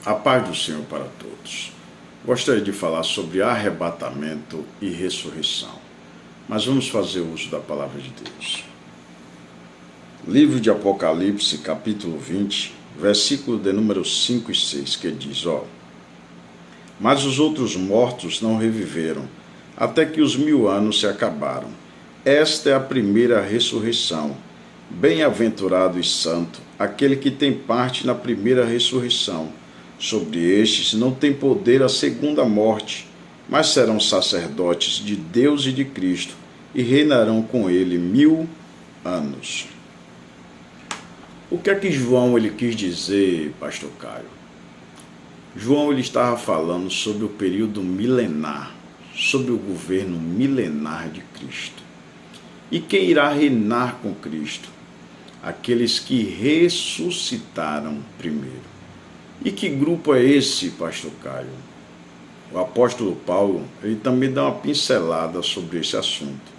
A paz do Senhor para todos. Gostaria de falar sobre arrebatamento e ressurreição, mas vamos fazer uso da palavra de Deus. Livro de Apocalipse, capítulo 20, versículo de número 5 e 6, que diz, mas os outros mortos não reviveram, até que os 1000 anos se acabaram. Esta é a primeira ressurreição. Bem-aventurado e santo, aquele que tem parte na primeira ressurreição. Sobre estes não tem poder a segunda morte, mas serão sacerdotes de Deus e de Cristo, e reinarão com ele 1000 anos. O que é que João ele quis dizer, pastor Caio? João ele estava falando sobre o período milenar, sobre o governo milenar de Cristo. E quem irá reinar com Cristo? Aqueles que ressuscitaram primeiro. E que grupo é esse, pastor Caio? O apóstolo Paulo, ele também dá uma pincelada sobre esse assunto,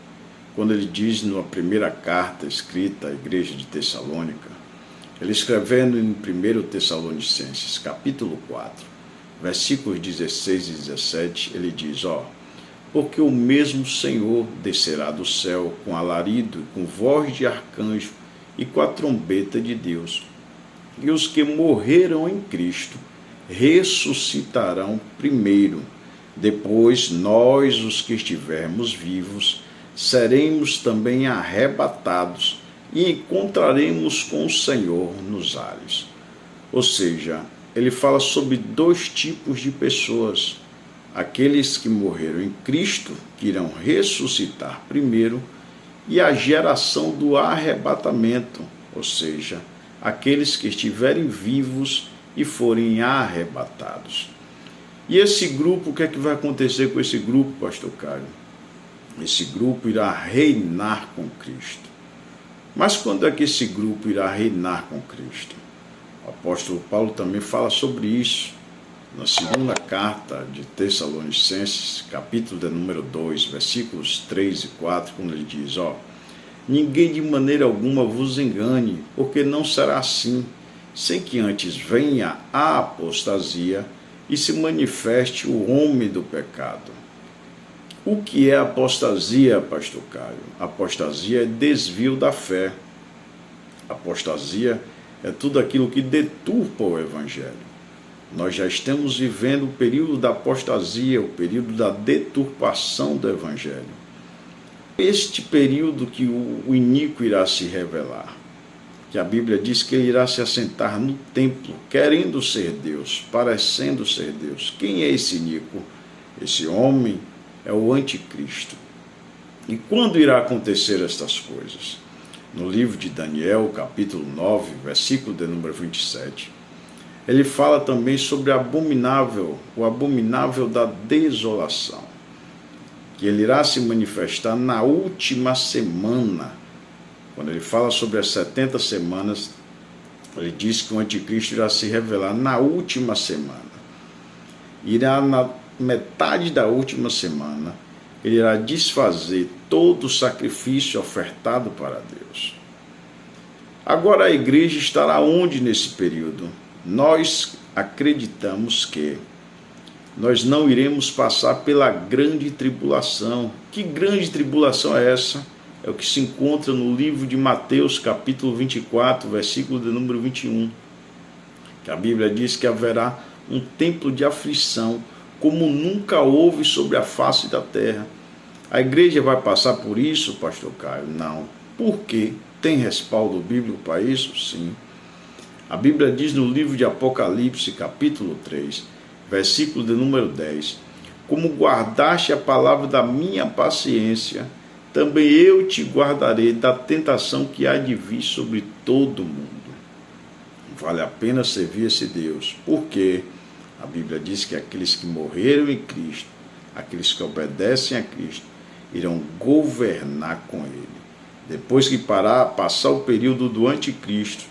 quando ele diz na primeira carta escrita à igreja de Tessalônica, ele escrevendo em 1 Tessalonicenses, capítulo 4, versículos 16 e 17, ele diz, porque o mesmo Senhor descerá do céu com alarido, com voz de arcanjo e com a trombeta de Deus. E os que morreram em Cristo ressuscitarão primeiro. Depois, nós, os que estivermos vivos, seremos também arrebatados e encontraremos com o Senhor nos ares. Ou seja, ele fala sobre 2 tipos de pessoas. Aqueles que morreram em Cristo, que irão ressuscitar primeiro, e a geração do arrebatamento, ou seja, aqueles que estiverem vivos e forem arrebatados. E esse grupo, o que é que vai acontecer com esse grupo, pastor Caio? Esse grupo irá reinar com Cristo. Mas quando é que esse grupo irá reinar com Cristo? O apóstolo Paulo também fala sobre isso, na segunda carta de Tessalonicenses, capítulo de número 2, versículos 3 e 4, quando ele diz, ninguém de maneira alguma vos engane, porque não será assim, sem que antes venha a apostasia e se manifeste o homem do pecado. O que é apostasia, pastor Caio? Apostasia é desvio da fé. Apostasia é tudo aquilo que deturpa o evangelho. Nós já estamos vivendo o período da apostasia, o período da deturpação do evangelho. Este período que o iníquo irá se revelar, que a Bíblia diz que ele irá se assentar no templo, querendo ser Deus, parecendo ser Deus. Quem é esse iníquo? Esse homem é o anticristo. E quando irá acontecer estas coisas? No livro de Daniel, capítulo 9, versículo de número 27, ele fala também sobre o abominável da desolação, que ele irá se manifestar na última semana. Quando ele fala sobre as 70 semanas, ele diz que o anticristo irá se revelar na última semana. Irá na metade da última semana, ele irá desfazer todo o sacrifício ofertado para Deus. Agora a igreja estará onde nesse período? Nós acreditamos que nós não iremos passar pela grande tribulação. Que grande tribulação é essa? É o que se encontra no livro de Mateus, capítulo 24, versículo de número 21. Que a Bíblia diz que haverá um tempo de aflição, como nunca houve sobre a face da terra. A igreja vai passar por isso, pastor Caio? Não. Por quê? Tem respaldo bíblico para isso? Sim. A Bíblia diz no livro de Apocalipse, capítulo 3, versículo de número 10, como guardaste a palavra da minha paciência, também eu te guardarei da tentação que há de vir sobre todo mundo. Vale a pena servir esse Deus, porque a Bíblia diz que aqueles que morreram em Cristo, aqueles que obedecem a Cristo, irão governar com Ele. Depois que passar o período do anticristo,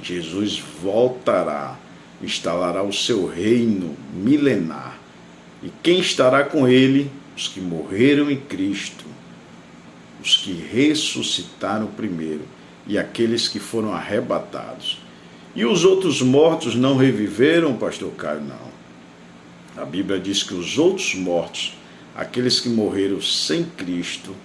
Jesus voltará, instalará o seu reino milenar. E quem estará com ele? Os que morreram em Cristo, os que ressuscitaram primeiro e aqueles que foram arrebatados. E os outros mortos não reviveram, pastor Caio? Não. A Bíblia diz que os outros mortos, aqueles que morreram sem Cristo,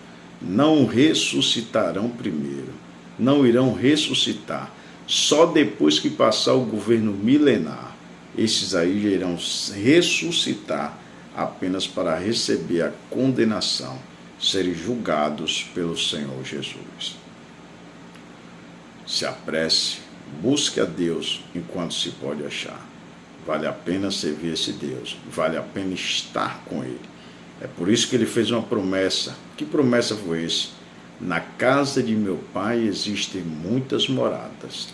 não ressuscitarão primeiro, não irão ressuscitar. Só depois que passar o governo milenar, esses aí já irão ressuscitar apenas para receber a condenação, serem julgados pelo Senhor Jesus. Se apresse, busque a Deus enquanto se pode achar. Vale a pena servir esse Deus, vale a pena estar com Ele. É por isso que Ele fez uma promessa. Que promessa foi essa? Na casa de meu Pai existem muitas moradas,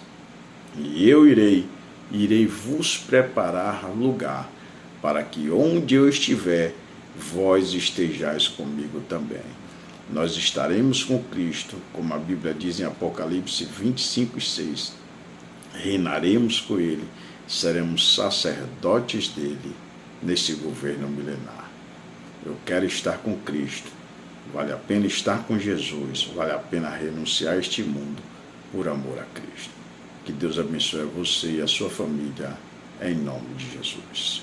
e eu irei vos preparar lugar, para que onde eu estiver, vós estejais comigo também. Nós estaremos com Cristo, como a Bíblia diz em Apocalipse 25:6. Reinaremos com Ele, seremos sacerdotes dele nesse governo milenar. Eu quero estar com Cristo. Vale a pena estar com Jesus, vale a pena renunciar a este mundo por amor a Cristo. Que Deus abençoe a você e a sua família, em nome de Jesus.